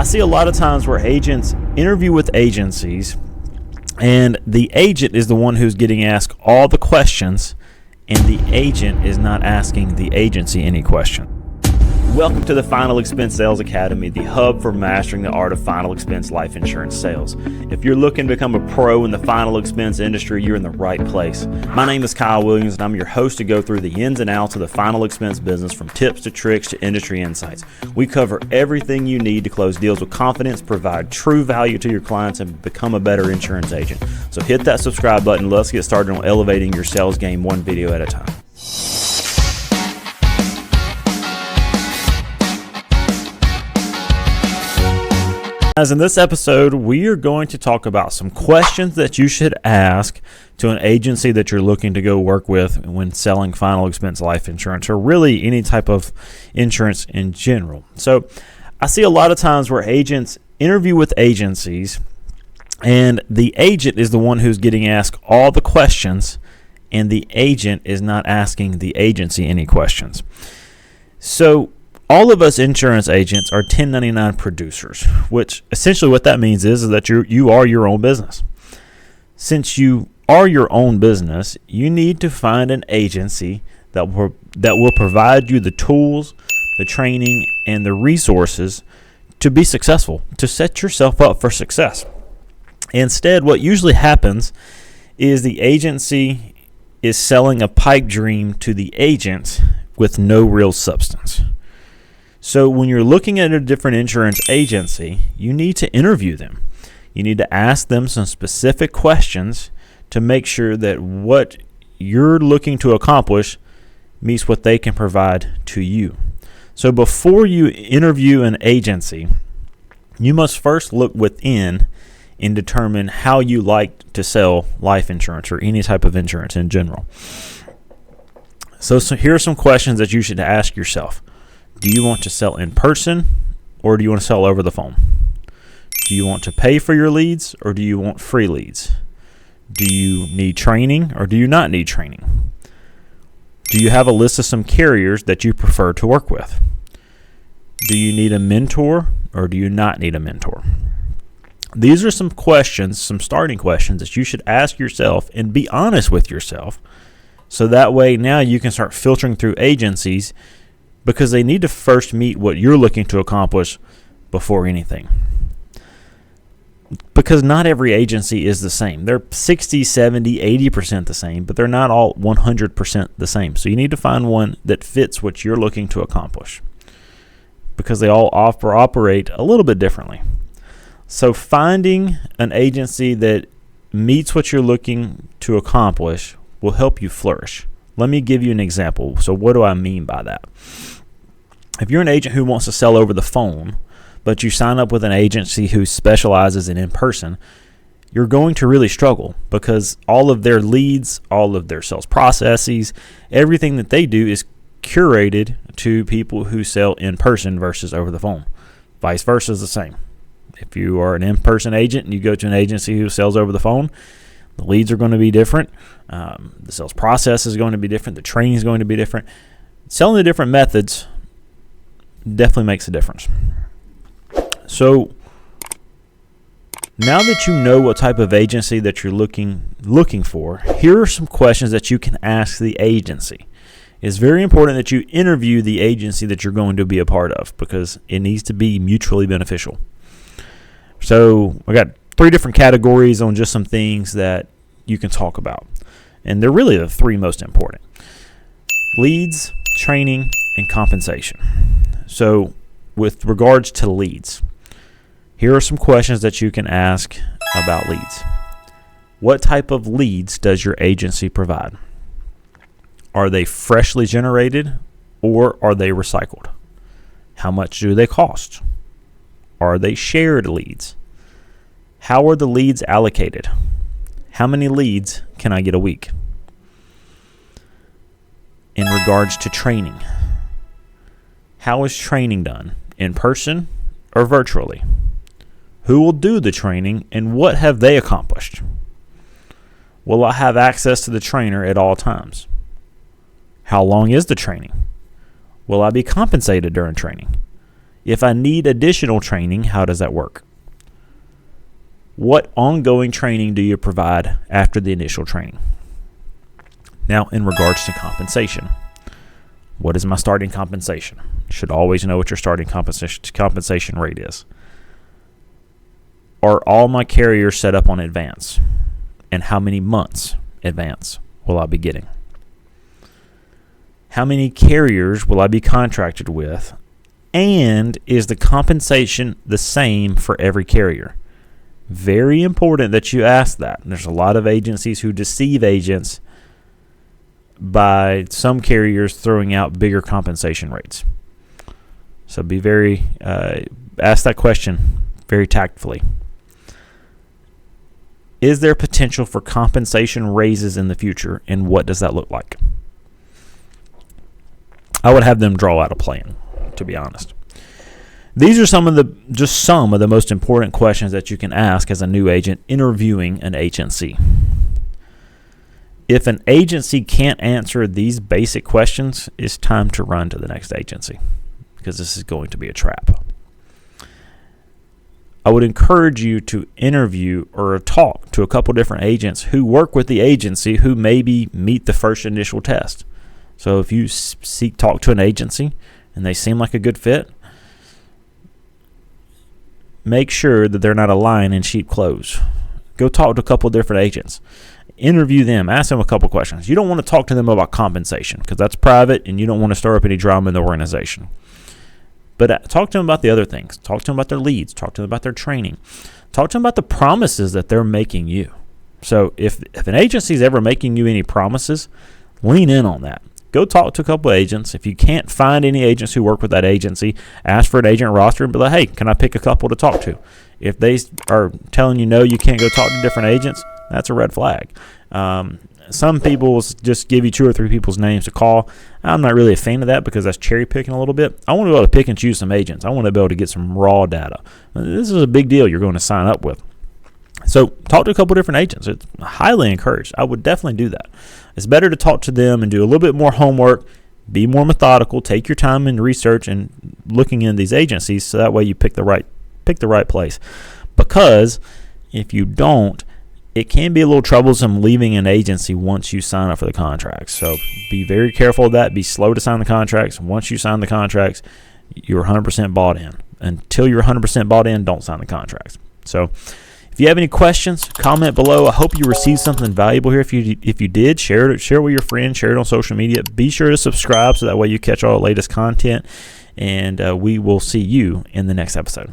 I see a lot of times where agents interview with agencies and the agent is the one who's getting asked all the questions and the agent is not asking the agency any question. Welcome to the Final Expense Sales Academy, the hub for mastering the art of final expense life insurance sales. If you're looking to become a pro in the final expense industry, you're in the right place. My name is Kyle Williams, and I'm your host to go through the ins and outs of the final expense business, from tips to tricks to industry insights. We cover everything you need to close deals with confidence, provide true value to your clients, and become a better insurance agent. So hit that subscribe button. Let's get started on elevating your sales game one video at a time. As in this episode, we are going to talk about some questions that you should ask to an agency that you're looking to go work with when selling final expense life insurance, or really any type of insurance in general. So I see a lot of times where agents interview with agencies and the agent is the one who's getting asked all the questions and the agent is not asking the agency any questions. So all of us insurance agents are 1099 producers, which essentially what that means is that you are your own business. Since you are your own business, you need to find an agency that will provide you the tools, the training, and the resources to be successful, to set yourself up for success. Instead, what usually happens is the agency is selling a pipe dream to the agent with no real substance. So when you're looking at a different insurance agency, you need to interview them. You need to ask them some specific questions to make sure that what you're looking to accomplish meets what they can provide to you. So before you interview an agency, you must first look within and determine how you like to sell life insurance or any type of insurance in general. So here are some questions that you should ask yourself. Do you want to sell in person or do you want to sell over the phone? Do you want to pay for your leads or do you want free leads? Do you need training or do you not need training? Do you have a list of some carriers that you prefer to work with? Do you need a mentor or do you not need a mentor? These are some questions, some starting questions that you should ask yourself and be honest with yourself. So that way now you can start filtering through agencies, because they need to first meet what you're looking to accomplish before anything. Because not every agency is the same. They're 60, 70, 80% the same, but they're not all 100% the same. So you need to find one that fits what you're looking to accomplish, because they all operate a little bit differently. So finding an agency that meets what you're looking to accomplish will help you flourish. Let me give you an example. So what do I mean by that? If you're an agent who wants to sell over the phone, but you sign up with an agency who specializes in person, you're going to really struggle, because all of their leads, all of their sales processes, everything that they do is curated to people who sell in person versus over the phone. Vice versa is the same. If you are an in-person agent and you go to an agency who sells over the phone, the leads are going to be different. The sales process is going to be different. The training is going to be different. Selling the different methods definitely makes a difference. So now that you know what type of agency that you're looking for, here are some questions that you can ask the agency. It's very important that you interview the agency that you're going to be a part of, because it needs to be mutually beneficial. So I got 3 different categories on just some things that you can talk about. And they're really the 3 most important: leads, training, and compensation. So with regards to leads, here are some questions that you can ask about leads. What type of leads does your agency provide? Are they freshly generated or are they recycled? How much do they cost? Are they shared leads? How are the leads allocated? How many leads can I get a week? In regards to training, how is training done? In person or virtually? Who will do the training and what have they accomplished? Will I have access to the trainer at all times? How long is the training? Will I be compensated during training? If I need additional training, how does that work? What ongoing training do you provide after the initial training? Now, in regards to compensation, what is my starting compensation? You should always know what your starting compensation rate is. Are all my carriers set up on advance? And how many months advance will I be getting? How many carriers will I be contracted with? And is the compensation the same for every carrier? Very important that you ask that. There's a lot of agencies who deceive agents by some carriers throwing out bigger compensation rates. So be very, ask that question very tactfully. Is there potential for compensation raises in the future, and what does that look like? I would have them draw out a plan, to be honest. These are some of the most important questions that you can ask as a new agent interviewing an agency. If an agency can't answer these basic questions, it's time to run to the next agency, because this is going to be a trap. I would encourage you to interview or talk to a couple different agents who work with the agency who maybe meet the first initial test. So if you talk to an agency and they seem like a good fit, make sure that they're not a lion in sheep clothes. Go talk to a couple different agents. Interview them. Ask them a couple questions. You don't want to talk to them about compensation because that's private and you don't want to stir up any drama in the organization. But talk to them about the other things. Talk to them about their leads. Talk to them about their training. Talk to them about the promises that they're making you. So if an agency is ever making you any promises, lean in on that. Go talk to a couple of agents. If you can't find any agents who work with that agency, ask for an agent roster and be like, hey, can I pick a couple to talk to? If they are telling you no, you can't go talk to different agents, that's a red flag. Some people will just give you 2 or 3 people's names to call. I'm not really a fan of that because that's cherry picking a little bit. I want to be able to pick and choose some agents. I want to be able to get some raw data. This is a big deal you're going to sign up with. So talk to a couple different agents. It's highly encouraged. I would definitely do that. It's better to talk to them and do a little bit more homework, be more methodical, take your time in research and looking in these agencies so that way you pick the right place. Because if you don't, it can be a little troublesome leaving an agency once you sign up for the contracts. So be very careful of that. Be slow to sign the contracts. Once you sign the contracts, you're 100% bought in. Until you're 100% bought in, don't sign the contracts. So if you have any questions, comment below. I hope you received something valuable here. If you did, share it with your friends. Share it on social media. Be sure to subscribe so that way you catch all the latest content. And we will see you in the next episode.